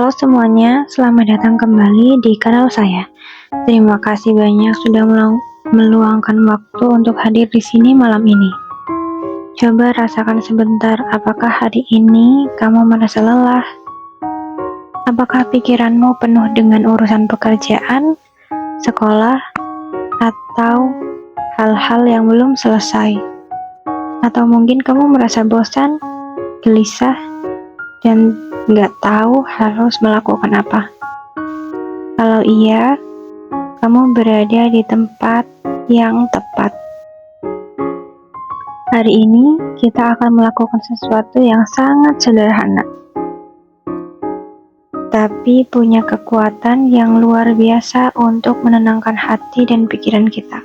Halo semuanya, selamat datang kembali di kanal saya. Terima kasih banyak sudah meluangkan waktu untuk hadir di sini malam ini. Coba rasakan sebentar, apakah hari ini kamu merasa lelah? Apakah pikiranmu penuh dengan urusan pekerjaan, sekolah, atau hal-hal yang belum selesai? Atau mungkin kamu merasa bosan, gelisah, dan nggak tahu harus melakukan apa? Kalau iya, kamu berada di tempat yang tepat. Hari ini kita akan melakukan sesuatu yang sangat sederhana, tapi punya kekuatan yang luar biasa untuk menenangkan hati dan pikiran kita.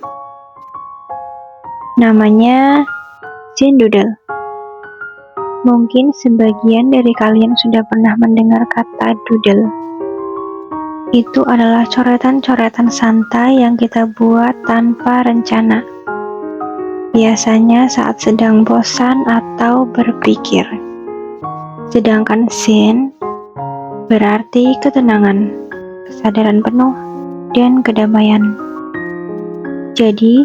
Namanya Zen Doodle. Mungkin sebagian dari kalian sudah pernah mendengar kata doodle. Itu adalah coretan-coretan santai yang kita buat tanpa rencana. Biasanya saat sedang bosan atau berpikir. Sedangkan Zen berarti ketenangan, kesadaran penuh, dan kedamaian. Jadi,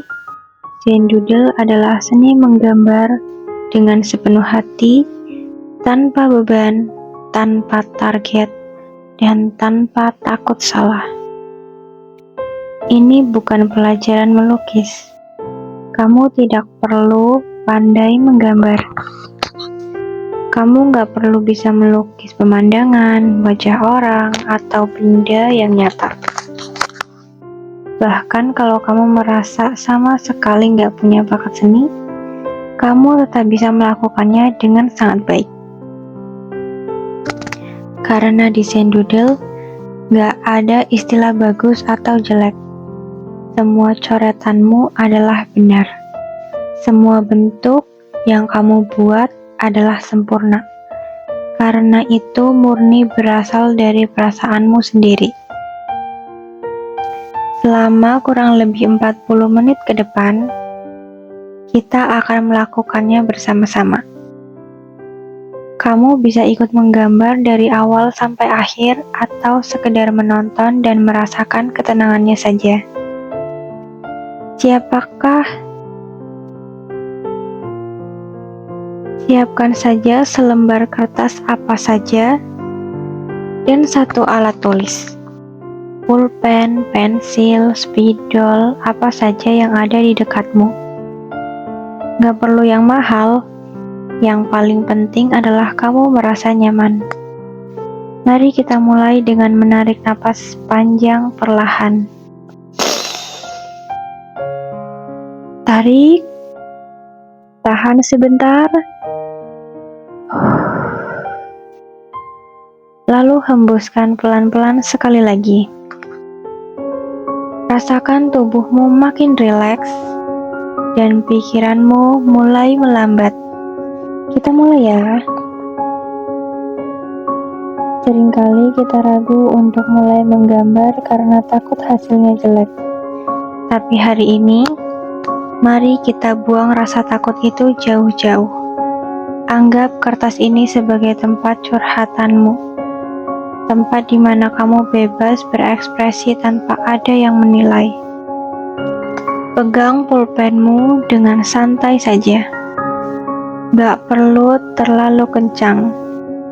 Zen Doodle adalah seni menggambar dengan sepenuh hati, tanpa beban, tanpa target, dan tanpa takut salah. Ini bukan pelajaran melukis. Kamu tidak perlu pandai menggambar. Kamu nggak perlu bisa melukis pemandangan, wajah orang, atau benda yang nyata. Bahkan kalau kamu merasa sama sekali nggak punya bakat seni, kamu tetap bisa melakukannya dengan sangat baik. Karena di Zen Doodle, gak ada istilah bagus atau jelek. Semua coretanmu adalah benar. Semua bentuk yang kamu buat adalah sempurna. Karena itu murni berasal dari perasaanmu sendiri. Selama kurang lebih 40 menit ke depan, kita akan melakukannya bersama-sama. Kamu bisa ikut menggambar dari awal sampai akhir atau sekedar menonton dan merasakan ketenangannya saja. Siapkan saja selembar kertas apa saja dan satu alat tulis. Pulpen, pensil, spidol, apa saja yang ada di dekatmu. Gak perlu yang mahal, yang paling penting adalah kamu merasa nyaman. Mari kita mulai dengan menarik napas panjang perlahan. Tarik, tahan sebentar, lalu hembuskan pelan-pelan sekali lagi. Rasakan tubuhmu makin rileks dan pikiranmu mulai melambat. Kita mulai ya. Seringkali kita ragu untuk mulai menggambar karena takut hasilnya jelek. Tapi hari ini, mari kita buang rasa takut itu jauh-jauh. Anggap kertas ini sebagai tempat curhatanmu. Tempat di mana kamu bebas berekspresi tanpa ada yang menilai. Pegang pulpenmu dengan santai saja. Gak perlu terlalu kencang,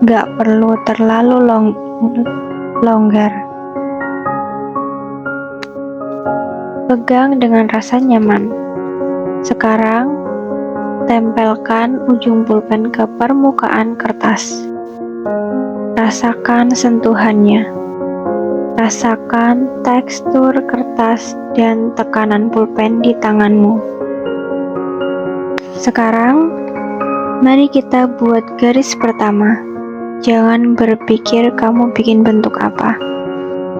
gak perlu terlalu longgar. Pegang dengan rasa nyaman. Sekarang, tempelkan ujung pulpen ke permukaan kertas. Rasakan sentuhannya. Rasakan tekstur kertas dan tekanan pulpen di tanganmu. Sekarang, mari kita buat garis pertama. Jangan berpikir kamu bikin bentuk apa.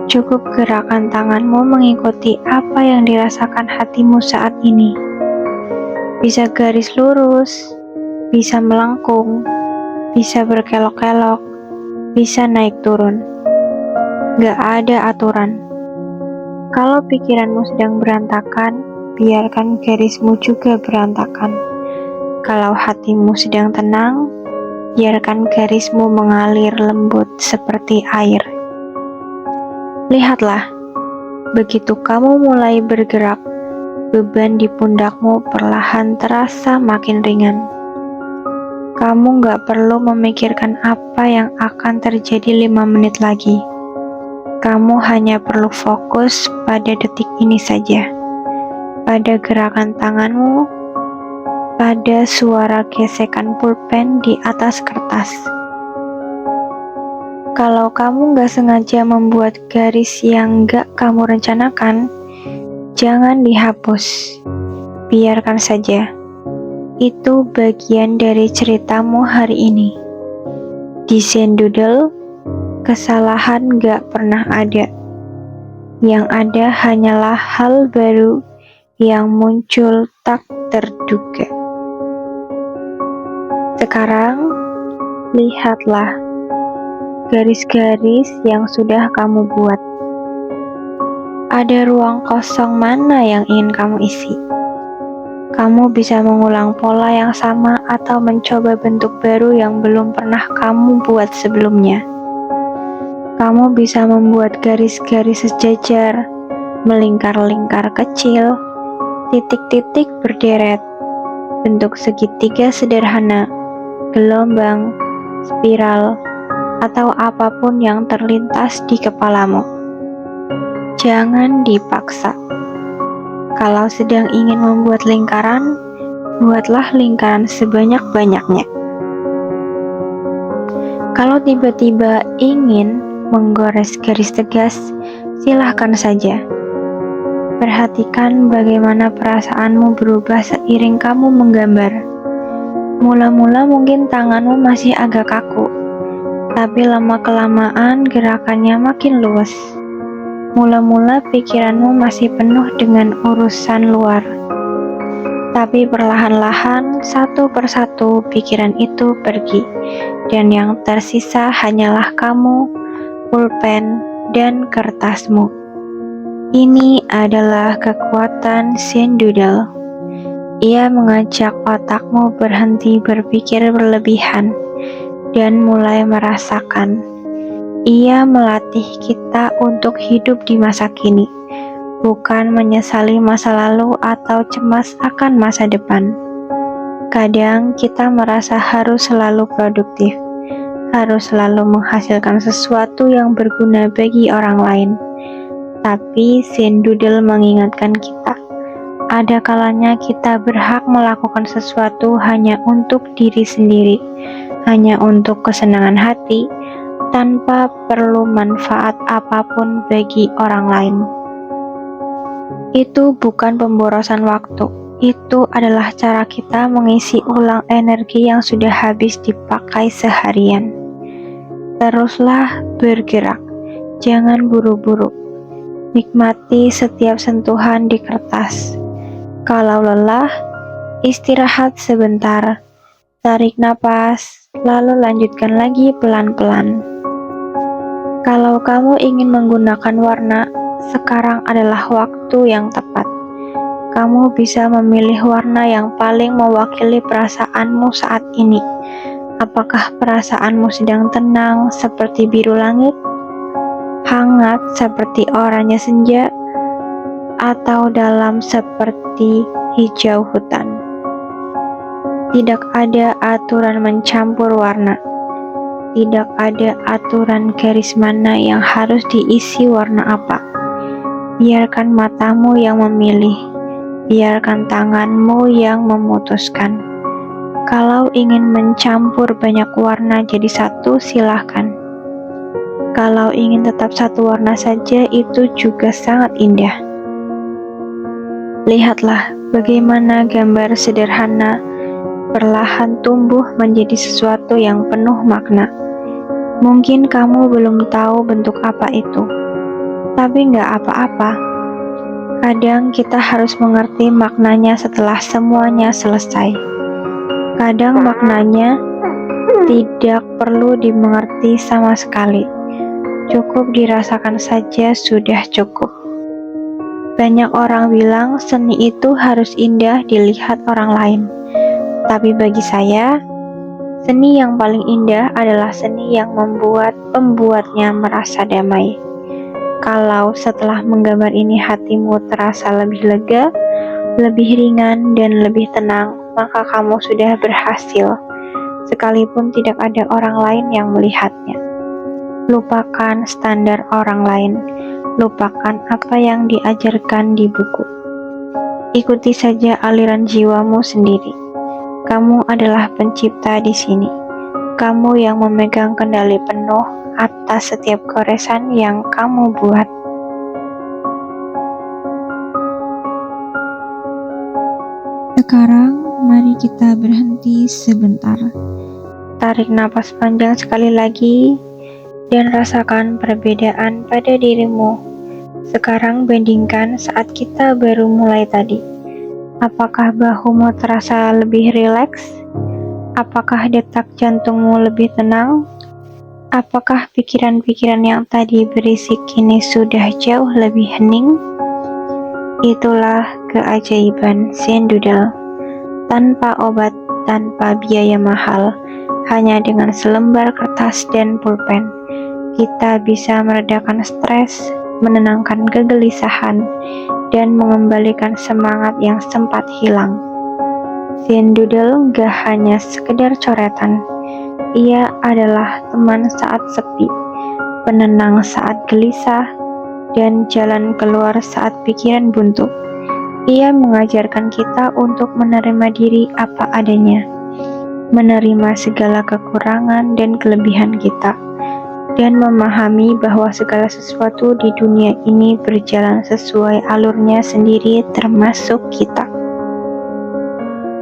Cukup gerakan tanganmu mengikuti apa yang dirasakan hatimu saat ini. Bisa garis lurus, bisa melengkung, bisa berkelok-kelok, bisa naik turun. Gak ada aturan. Kalau pikiranmu sedang berantakan, biarkan garismu juga berantakan. Kalau hatimu sedang tenang, biarkan garismu mengalir lembut seperti air. Lihatlah, begitu kamu mulai bergerak, beban di pundakmu perlahan terasa makin ringan. Kamu gak perlu memikirkan apa yang akan terjadi 5 menit lagi. Kamu hanya perlu fokus pada detik ini saja, pada gerakan tanganmu, pada suara gesekan pulpen di atas kertas. Kalau kamu gak sengaja membuat garis yang gak kamu rencanakan, jangan dihapus, biarkan saja. Itu bagian dari ceritamu hari ini. Di Zendoodle, kesalahan gak pernah ada. Yang ada hanyalah hal baru yang muncul tak terduga. Sekarang, lihatlah garis-garis yang sudah kamu buat. Ada ruang kosong mana yang ingin kamu isi? Kamu bisa mengulang pola yang sama atau mencoba bentuk baru yang belum pernah kamu buat sebelumnya. Kamu bisa membuat garis-garis sejajar, melingkar-lingkar kecil, titik-titik berderet, bentuk segitiga sederhana, gelombang, spiral, atau apapun yang terlintas di kepalamu. Jangan dipaksa. Kalau sedang ingin membuat lingkaran, buatlah lingkaran sebanyak-banyaknya. Kalau tiba-tiba ingin menggores garis tegas, silahkan saja. Perhatikan bagaimana perasaanmu berubah seiring kamu menggambar. Mula-mula mungkin tanganmu masih agak kaku, tapi lama-kelamaan gerakannya makin luas. Mula-mula pikiranmu masih penuh dengan urusan luar, tapi perlahan-lahan satu persatu pikiran itu pergi, dan yang tersisa hanyalah kamu, pulpen, dan kertasmu. Ini adalah kekuatan Zendoodle. Ia mengajak otakmu berhenti berpikir berlebihan dan mulai merasakan. Ia melatih kita untuk hidup di masa kini, bukan menyesali masa lalu atau cemas akan masa depan. Kadang kita merasa harus selalu produktif, harus selalu menghasilkan sesuatu yang berguna bagi orang lain. Tapi Zendoodle mengingatkan kita, ada kalanya kita berhak melakukan sesuatu hanya untuk diri sendiri, hanya untuk kesenangan hati, tanpa perlu manfaat apapun bagi orang lain. Itu bukan pemborosan waktu, itu adalah cara kita mengisi ulang energi yang sudah habis dipakai seharian. Teruslah bergerak, jangan buru-buru. Nikmati setiap sentuhan di kertas. Kalau lelah, istirahat sebentar, tarik napas, lalu lanjutkan lagi pelan-pelan. Kalau kamu ingin menggunakan warna, sekarang adalah waktu yang tepat. Kamu bisa memilih warna yang paling mewakili perasaanmu saat ini. Apakah perasaanmu sedang tenang seperti biru langit, hangat seperti oranye senja, atau dalam seperti hijau hutan? Tidak ada aturan mencampur warna. Tidak ada aturan garis mana yang harus diisi warna apa. Biarkan matamu yang memilih. Biarkan tanganmu yang memutuskan. Kalau ingin mencampur banyak warna jadi satu, silahkan. Kalau ingin tetap satu warna saja, itu juga sangat indah. Lihatlah bagaimana gambar sederhana perlahan tumbuh menjadi sesuatu yang penuh makna. Mungkin kamu belum tahu bentuk apa itu, tapi nggak apa-apa. Kadang kita harus mengerti maknanya setelah semuanya selesai. Kadang maknanya tidak perlu dimengerti sama sekali. Cukup dirasakan saja sudah cukup. Banyak orang bilang seni itu harus indah dilihat orang lain. Tapi bagi saya, seni yang paling indah adalah seni yang membuat pembuatnya merasa damai. Kalau setelah menggambar ini hatimu terasa lebih lega, lebih ringan, dan lebih tenang, maka kamu sudah berhasil, sekalipun tidak ada orang lain yang melihatnya. Lupakan standar orang lain, lupakan apa yang diajarkan di buku. Ikuti saja aliran jiwamu sendiri. Kamu adalah pencipta di sini. Kamu yang memegang kendali penuh atas setiap goresan yang kamu buat. Sekarang, mari kita berhenti sebentar. Tarik napas panjang sekali lagi dan rasakan perbedaan pada dirimu. Sekarang bandingkan saat kita baru mulai tadi. Apakah bahumu terasa lebih rileks? Apakah detak jantungmu lebih tenang? Apakah pikiran-pikiran yang tadi berisik kini sudah jauh lebih hening? Itulah keajaiban Zen Doodle. Tanpa obat, tanpa biaya mahal, hanya dengan selembar kertas dan pulpen, kita bisa meredakan stres, menenangkan kegelisahan, dan mengembalikan semangat yang sempat hilang. Zen Doodle gak hanya sekedar coretan, ia adalah teman saat sepi, penenang saat gelisah, dan jalan keluar saat pikiran buntu. Ia mengajarkan kita untuk menerima diri apa adanya, menerima segala kekurangan dan kelebihan kita, dan memahami bahwa segala sesuatu di dunia ini berjalan sesuai alurnya sendiri, termasuk kita.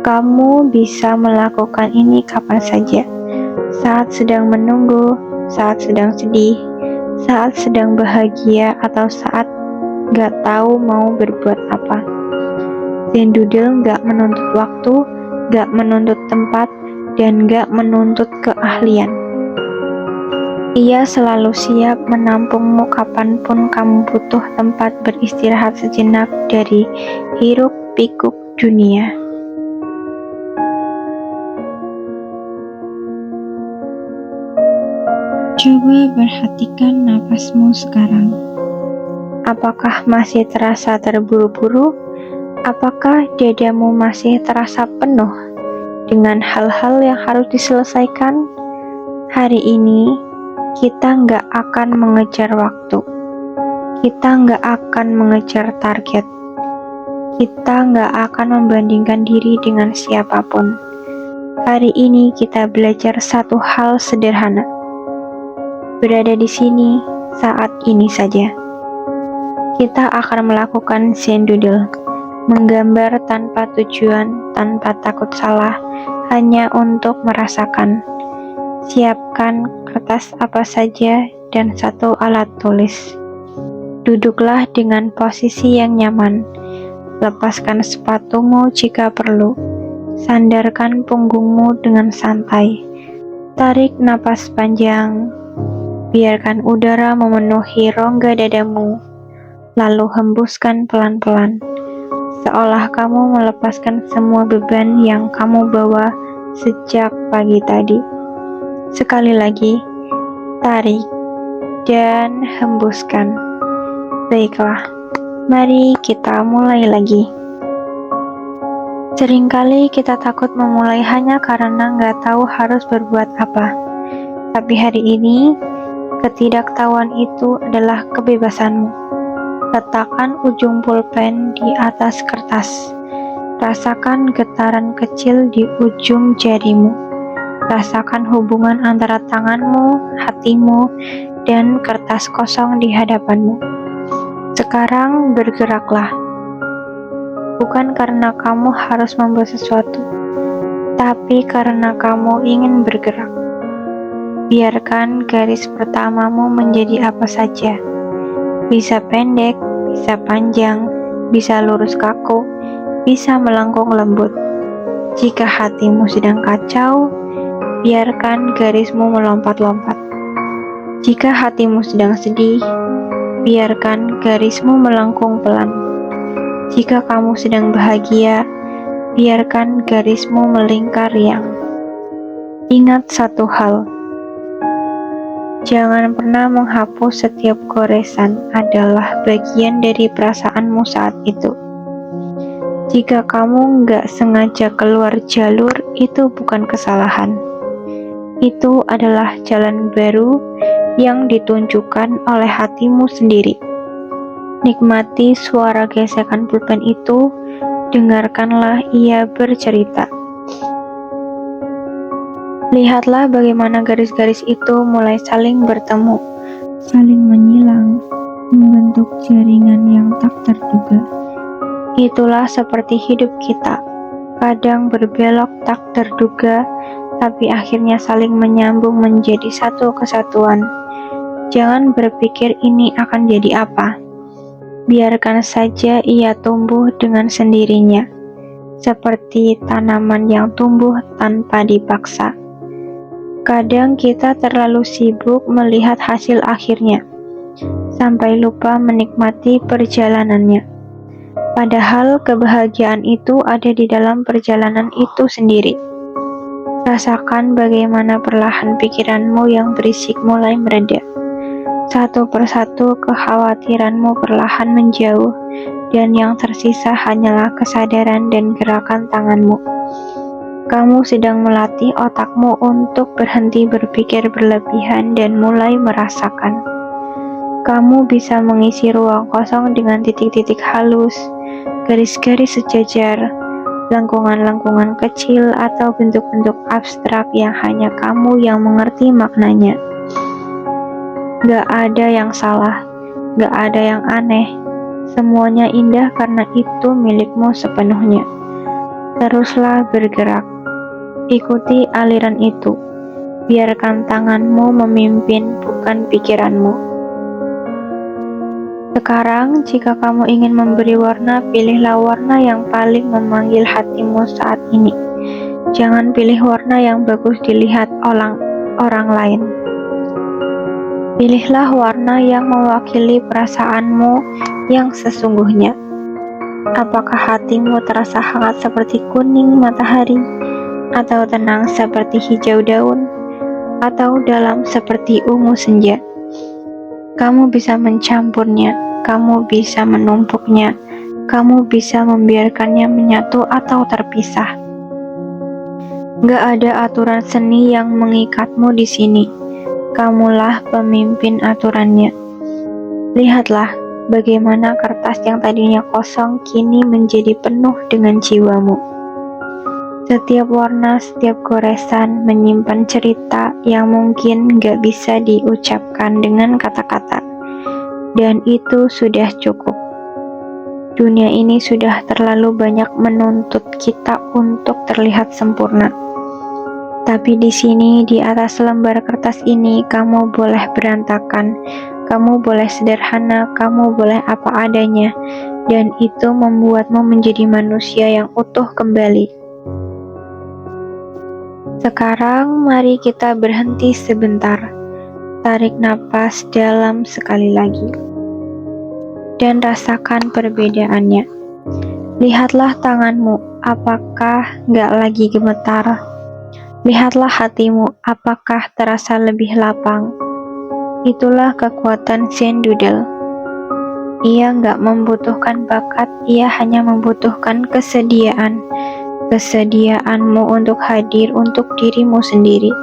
Kamu bisa melakukan ini kapan saja, saat sedang menunggu, saat sedang sedih, saat sedang bahagia, atau saat gak tahu mau berbuat apa. Zen Doodle gak menuntut waktu, gak menuntut tempat, dan gak menuntut keahlian. Ia selalu siap menampungmu kapanpun kamu butuh tempat beristirahat sejenak dari hiruk-pikuk dunia. Coba perhatikan napasmu sekarang. Apakah masih terasa terburu-buru? Apakah dadamu masih terasa penuh dengan hal-hal yang harus diselesaikan? Hari ini, kita nggak akan mengejar waktu. Kita nggak akan mengejar target. Kita nggak akan membandingkan diri dengan siapapun. Hari ini kita belajar satu hal sederhana. Berada di sini saat ini saja. Kita akan melakukan Zen Doodle, menggambar tanpa tujuan, tanpa takut salah, hanya untuk merasakan. Siapkan kertas apa saja dan satu alat tulis. Duduklah dengan posisi yang nyaman. Lepaskan sepatumu jika perlu. Sandarkan punggungmu dengan santai. Tarik napas panjang. Biarkan udara memenuhi rongga dadamu. Lalu hembuskan pelan-pelan, seolah kamu melepaskan semua beban yang kamu bawa sejak pagi tadi. Sekali lagi, tarik dan hembuskan. Baiklah, mari kita mulai lagi. Seringkali kita takut memulai hanya karena nggak tahu harus berbuat apa. Tapi hari ini, ketidaktahuan itu adalah kebebasanmu. Letakkan ujung pulpen di atas kertas. Rasakan getaran kecil di ujung jarimu. Rasakan hubungan antara tanganmu, hatimu, dan kertas kosong di hadapanmu. Sekarang bergeraklah. Bukan karena kamu harus membuat sesuatu, tapi karena kamu ingin bergerak. Biarkan garis pertamamu menjadi apa saja. Bisa pendek, bisa panjang, bisa lurus kaku, bisa melengkung lembut. Jika hatimu sedang kacau, biarkan garismu melompat-lompat. Jika hatimu sedang sedih, biarkan garismu melengkung pelan. Jika kamu sedang bahagia, biarkan garismu melingkar riang. Ingat satu hal, Jangan pernah menghapus setiap goresan adalah bagian dari perasaanmu saat itu. Jika kamu nggak sengaja keluar jalur, itu bukan kesalahan. Itu adalah jalan baru yang ditunjukkan oleh hatimu sendiri. Nikmati suara gesekan pulpen itu, dengarkanlah ia bercerita. Lihatlah bagaimana garis-garis itu mulai saling bertemu, saling menyilang, membentuk jaringan yang tak terduga. Itulah seperti hidup kita, kadang berbelok tak terduga, tapi akhirnya saling menyambung menjadi satu kesatuan. Jangan berpikir ini akan jadi apa. Biarkan saja ia tumbuh dengan sendirinya, seperti tanaman yang tumbuh tanpa dipaksa. Kadang kita terlalu sibuk melihat hasil akhirnya, sampai lupa menikmati perjalanannya. Padahal kebahagiaan itu ada di dalam perjalanan itu sendiri. Rasakan bagaimana perlahan pikiranmu yang berisik mulai mereda. Satu persatu kekhawatiranmu perlahan menjauh, dan yang tersisa hanyalah kesadaran dan gerakan tanganmu. Kamu sedang melatih otakmu untuk berhenti berpikir berlebihan dan mulai merasakan. Kamu bisa mengisi ruang kosong dengan titik-titik halus, garis-garis sejajar, lengkungan-lengkungan kecil, atau bentuk-bentuk abstrak yang hanya kamu yang mengerti maknanya. Gak ada yang salah, gak ada yang aneh. Semuanya indah karena itu milikmu sepenuhnya. Teruslah bergerak. Ikuti aliran itu. Biarkan tanganmu memimpin, bukan pikiranmu. Sekarang, jika kamu ingin memberi warna, pilihlah warna yang paling memanggil hatimu saat ini. Jangan pilih warna yang bagus dilihat orang lain. Pilihlah warna yang mewakili perasaanmu yang sesungguhnya. Apakah hatimu terasa hangat seperti kuning matahari, atau tenang seperti hijau daun, atau dalam seperti ungu senja? Kamu bisa mencampurnya, kamu bisa menumpuknya, kamu bisa membiarkannya menyatu atau terpisah. Gak ada aturan seni yang mengikatmu di sini. Kamulah pemimpin aturannya. Lihatlah bagaimana kertas yang tadinya kosong kini menjadi penuh dengan jiwamu. Setiap warna, setiap goresan menyimpan cerita yang mungkin gak bisa diucapkan dengan kata-kata. Dan itu sudah cukup. Dunia ini sudah terlalu banyak menuntut kita untuk terlihat sempurna. Tapi di sini, di atas lembar kertas ini, kamu boleh berantakan, kamu boleh sederhana, kamu boleh apa adanya. Dan itu membuatmu menjadi manusia yang utuh kembali. Sekarang mari kita berhenti sebentar, tarik napas dalam sekali lagi, dan rasakan perbedaannya. Lihatlah tanganmu, apakah gak lagi gemetar? Lihatlah hatimu, apakah terasa lebih lapang? Itulah kekuatan Zen Doodle. Ia gak membutuhkan bakat, ia hanya membutuhkan kesediaanmu untuk hadir untuk dirimu sendiri.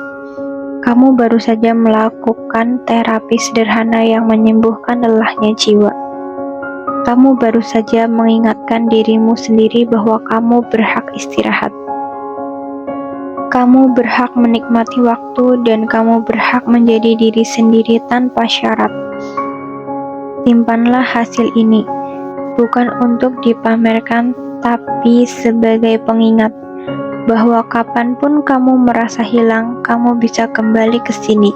Kamu baru saja melakukan terapi sederhana yang menyembuhkan lelahnya jiwa. Kamu baru saja mengingatkan dirimu sendiri bahwa kamu berhak istirahat. Kamu berhak menikmati waktu dan kamu berhak menjadi diri sendiri tanpa syarat. Simpanlah hasil ini, bukan untuk dipamerkan, tapi sebagai pengingat bahwa kapanpun kamu merasa hilang, kamu bisa kembali ke sini,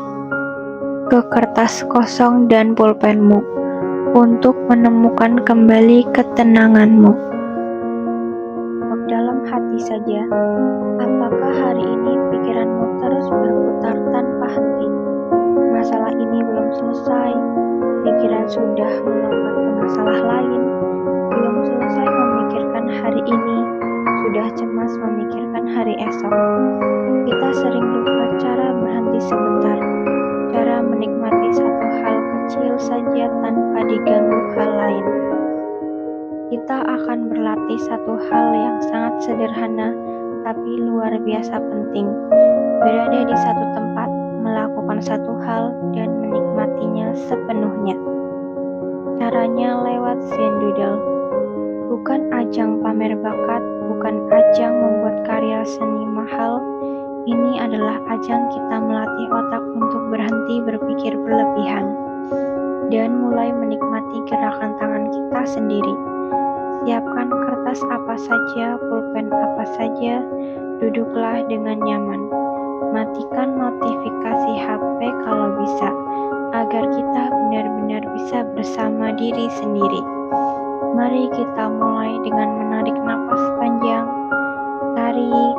ke kertas kosong dan pulpenmu, untuk menemukan kembali ketenanganmu. Dalam hati saja, apakah hari ini pikiranmu terus berputar tanpa henti? Masalah ini belum selesai, pikiran sudah melompat ke masalah lain, belum selesai memikirkan hari ini, sudah cemas memikirkan hari esok. Kita sering lupa cara berhenti sebentar, cara menikmati satu hal kecil saja tanpa diganggu hal lain. Kita akan berlatih satu hal yang sangat sederhana tapi luar biasa penting. Berada di satu tempat, melakukan satu hal, dan menikmatinya sepenuhnya. Caranya lewat Zendoodle. Bukan ajang pamer bakat, bukan ajang membuat karya seni mahal. Ini adalah ajang kita melatih otak untuk berhenti berpikir berlebihan dan mulai menikmati gerakan tangan kita sendiri. Siapkan kertas apa saja, pulpen apa saja, duduklah dengan nyaman. Matikan notifikasi HP kalau bisa, agar kita benar-benar bisa bersama diri sendiri. Mari kita mulai dengan menarik napas panjang, tarik,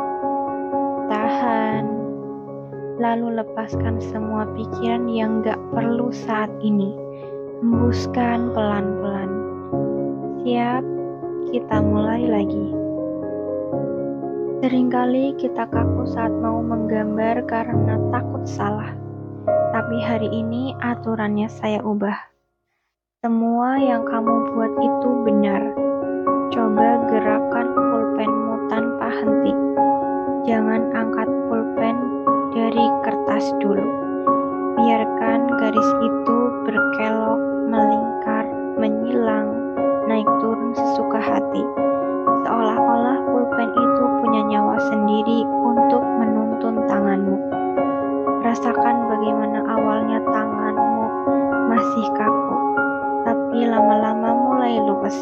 tahan, lalu lepaskan semua pikiran yang gak perlu saat ini. Hembuskan pelan-pelan. Siap? Kita mulai lagi. Seringkali kita kaku saat mau menggambar karena takut salah. Tapi hari ini aturannya saya ubah. Semua yang kamu buat itu benar. Coba gerakan pulpenmu tanpa henti. Jangan angkat pulpen dari kertas dulu. Biarkan garis itu berkelok, melingkar, menyilang, naik turun sesuka hati. Seolah-olah pulpen itu punya nyawa sendiri untuk menuntun tanganmu. Rasakan bagaimana awalnya tanganmu masih kaku, tapi lama-lama mulai luwes.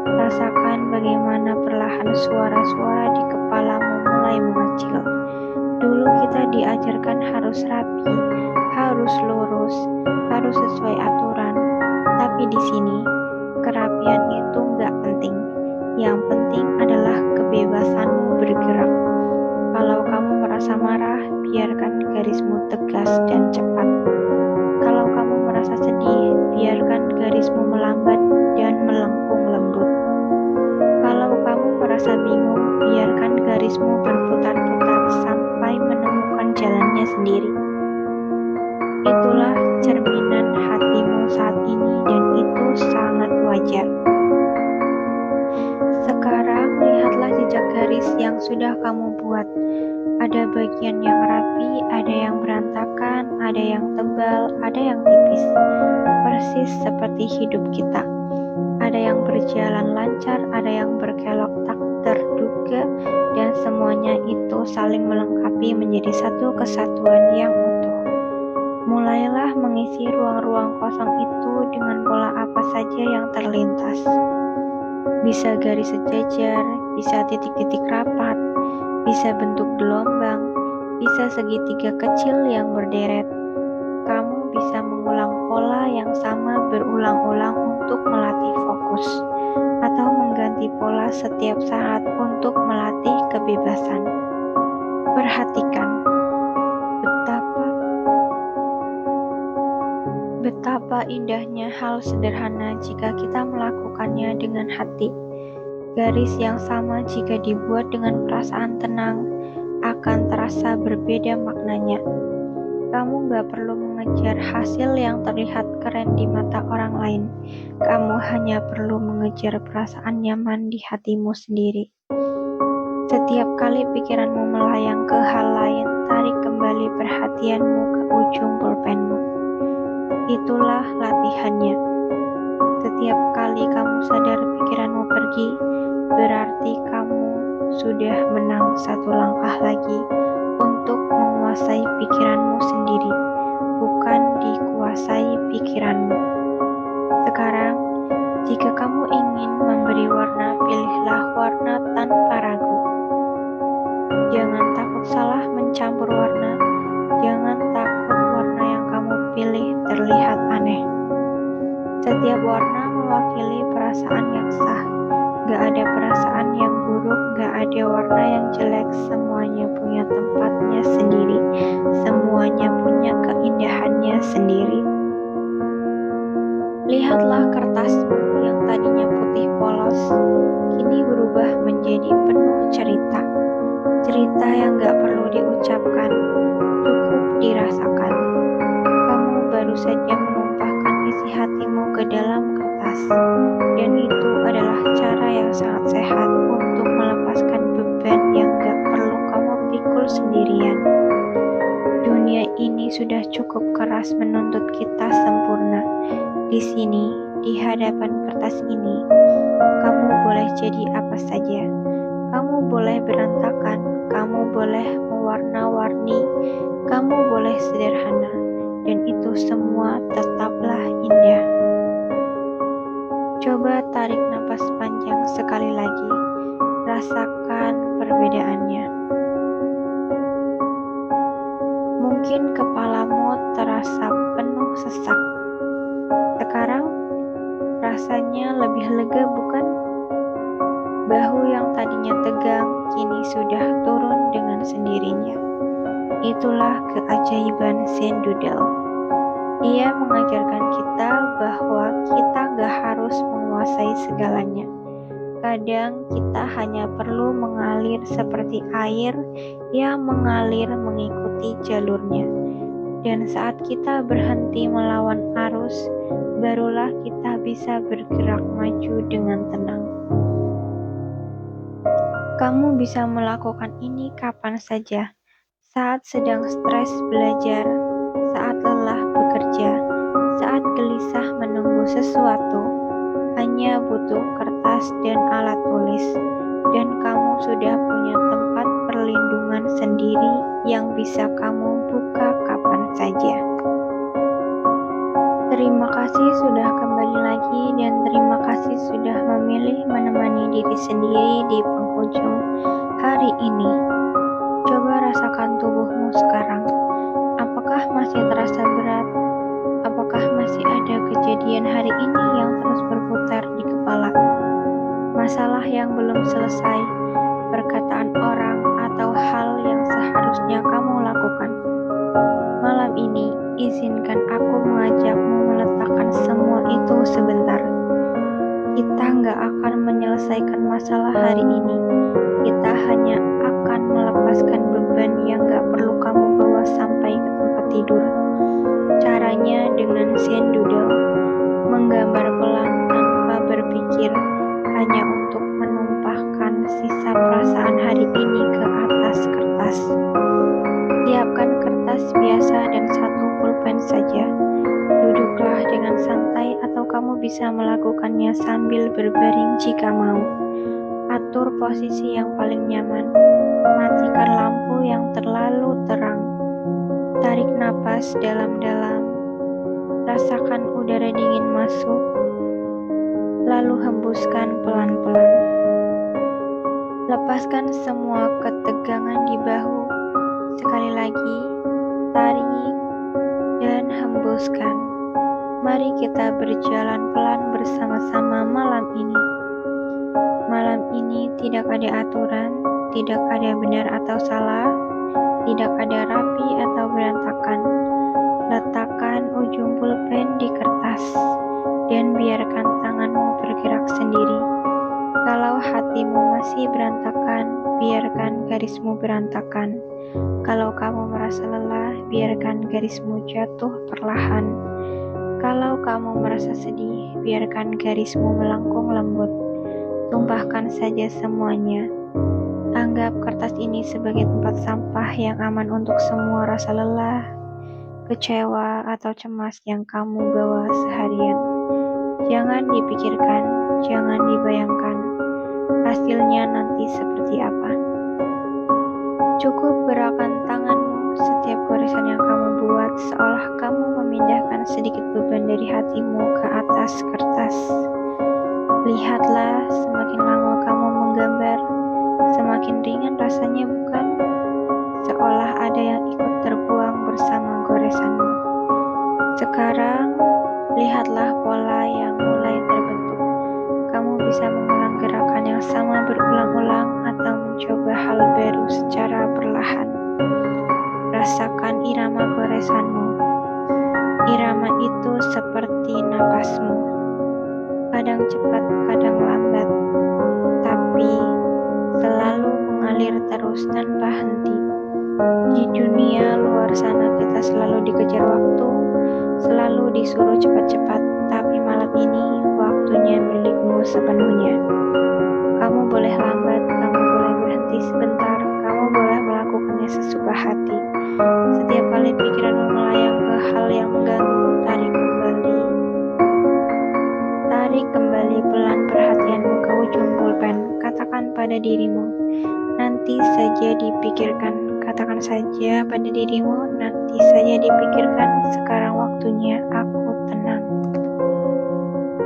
Rasakan bagaimana perlahan suara-suara di kepalamu mulai mengecil. Dulu kita diajarkan harus rapi, harus lurus, harus sesuai aturan. Tapi di sini, kerapian itu nggak penting. Yang penting adalah kebebasanmu bergerak. Kalau kamu merasa marah, biarkan garismu tegas dan cepat. Kalau kamu merasa sedih, biarkan garismu melambat dan melengkung lembut. Kalau kamu merasa bingung, biarkan garismu berputar-putar sampai menemukan jalannya sendiri. Itulah cerminan hatimu saat ini dan itu sangat wajar. Sekarang lihatlah jejak garis yang sudah kamu buat. Ada bagian yang rapi, ada yang berantakan, ada yang tebal, ada yang tipis. Persis seperti hidup kita. Ada yang berjalan lancar, ada yang berkelok tak terduga, dan semuanya itu saling melengkapi menjadi satu kesatuan yang utuh. Mulailah mengisi ruang-ruang kosong itu dengan pola apa saja yang terlintas. Bisa garis sejajar, bisa titik-titik rapat, bisa bentuk gelombang, bisa segitiga kecil yang berderet. Kamu bisa mengulang pola yang sama berulang-ulang untuk melatih fokus, atau mengganti pola setiap saat untuk melatih kebebasan. Perhatikan betapa indahnya hal sederhana jika kita melakukannya dengan hati. Garis yang sama jika dibuat dengan perasaan tenang akan terasa berbeda maknanya. Kamu gak perlu mengejar hasil yang terlihat keren di mata orang lain. Kamu hanya perlu mengejar perasaan nyaman di hatimu sendiri. Setiap kali pikiranmu melayang ke hal lain, tarik kembali perhatianmu ke ujung pulpenmu. Itulah latihannya. Setiap kali kamu sadar pikiranmu pergi, berarti kamu sudah menang satu langkah lagi untuk menguasai pikiranmu sendiri, bukan dikuasai pikiranmu. Sekarang, jika kamu ingin memberi warna, pilihlah warna tanpa ragu. Jangan takut salah mencampur warna. Jangan takut warna yang kamu pilih terlihat aneh. Setiap warna mewakili perasaan yang sah. Gak ada perasaan yang buruk, gak ada warna yang jelek. Semuanya punya tempatnya sendiri. Semuanya punya keindahannya sendiri. Lihatlah kertasmu yang tadinya putih polos, kini berubah menjadi penuh cerita. Cerita yang gak perlu diucapkan, cukup dirasakan. Kamu baru baru saja menumpahkan isi hatimu ke dalam kertas, dan itu adalah cara yang sangat sehat untuk melepaskan beban yang gak perlu kamu pikul sendirian. Dunia ini sudah cukup keras menuntut kita sempurna. Di sini, di hadapan kertas ini, kamu boleh jadi apa saja. Kamu boleh berantakan, kamu boleh mewarna-warni, kamu boleh sederhana, dan itu semua tetaplah indah. Coba tarik napas panjang sekali lagi, rasakan perbedaannya. Mungkin kepalamu terasa penuh sesak. Sekarang, rasanya lebih lega, bukan? Bahu yang tadinya tegang, kini sudah turun dengan sendirinya. Itulah keajaiban Zen Doodle. Ia mengajarkan kita bahwa kita gak harus menguasai segalanya. Kadang kita hanya perlu mengalir seperti air yang mengalir mengikuti jalurnya. Dan saat kita berhenti melawan arus, barulah kita bisa bergerak maju dengan tenang. Kamu bisa melakukan ini kapan saja, saat sedang stres belajar, saat lelah bekerja, saat gelisah menunggu sesuatu. Hanya butuh kertas dan alat tulis, dan kamu sudah punya tempat perlindungan sendiri yang bisa kamu buka kapan saja. Terima kasih sudah kembali lagi, dan terima kasih sudah memilih menemani diri sendiri di penghujung hari ini. Coba rasakan tubuhmu sekarang. Apakah masih terasa berat? Apakah masih ada kejadian hari ini yang terus berputar di kepala? Masalah yang belum selesai, perkataan orang, atau hal yang seharusnya kamu lakukan. Malam ini, izinkan aku mengajakmu meletakkan semua itu sebentar. Kita nggak akan menyelesaikan masalah hari ini. Kita hanya akan melepaskan beban yang nggak perlu kamu bawa sampai ke tempat tidur. Caranya dengan Zen Doodle, menggambar pelan tanpa berpikir, hanya untuk menumpahkan sisa perasaan hari ini ke atas kertas. Siapkan kertas biasa dan satu pulpen saja. Duduklah dengan santai, atau kamu bisa melakukannya sambil berbaring jika mau. Atur posisi yang paling nyaman. Matikan lampu yang terlalu terang. Tarik napas dalam-dalam. Rasakan udara dingin masuk, lalu hembuskan pelan-pelan. Lepaskan semua ketegangan di bahu. Sekali lagi, tarik dan hembuskan. Mari kita berjalan pelan bersama-sama malam ini. Malam ini tidak ada aturan, tidak ada benar atau salah, tidak ada rapi atau berantakan. Letakkan ujung pulpen di kertas dan biarkan tanganmu bergerak sendiri. Kalau hatimu masih berantakan, biarkan garismu berantakan. Kalau kamu merasa lelah, biarkan garismu jatuh perlahan. Kalau kamu merasa sedih, biarkan garismu melengkung lembut. Tumpahkan saja semuanya. Anggap kertas ini sebagai tempat sampah yang aman untuk semua rasa lelah, kecewa, atau cemas yang kamu bawa seharian. Jangan dipikirkan, jangan dibayangkan hasilnya nanti seperti apa. Cukup gerakan tanganmu setiap goresan yang kamu buat, seolah kamu memindahkan sedikit beban dari hatimu ke atas kertas. Lihatlah, semakin lama kamu menggambar, semakin ringan rasanya, bukan? Seolah ada yang ikut terbuang bersama goresanmu. Sekarang, lihatlah pola yang mulai terbentuk. Kamu bisa mengulang gerakan yang sama berulang-ulang atau mencoba hal baru secara perlahan. Rasakan irama goresanmu. Irama itu seperti napasmu. Kadang cepat, kadang lambat, tapi selalu mengalir terus tanpa henti. Di dunia luar sana kita selalu dikejar waktu, Selalu disuruh cepat-cepat, tapi malam ini waktunya milikmu sepenuhnya. Kamu boleh lambat, kamu boleh berhenti sebentar, kamu boleh melakukannya sesuka hati. Setiap kali pikiranmu melayang ke hal yang mengganggu, tarik kembali pelan perhatianmu ke ujung pulpen. Katakan pada dirimu, nanti saja dipikirkan. Katakan saja pada dirimu, nanti saja dipikirkan. Sekarang waktunya aku tenang.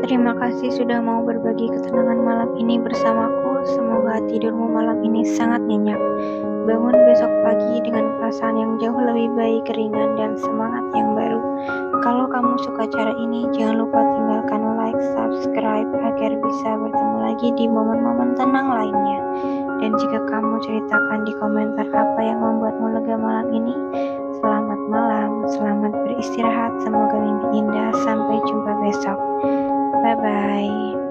Terima kasih sudah mau berbagi ketenangan malam ini bersamaku. Semoga tidurmu malam ini sangat nyenyak. Bangun besok pagi dengan perasaan yang jauh lebih baik, ringan, dan semangat yang baru. Kalau kamu suka cara ini, jangan lupa tinggalkan like, subscribe, agar bisa bertemu lagi di momen-momen tenang lainnya. Dan jika kamu ceritakan di komentar apa yang membuatmu lega malam ini, selamat malam, selamat beristirahat, semoga mimpi indah, sampai jumpa besok. Bye-bye.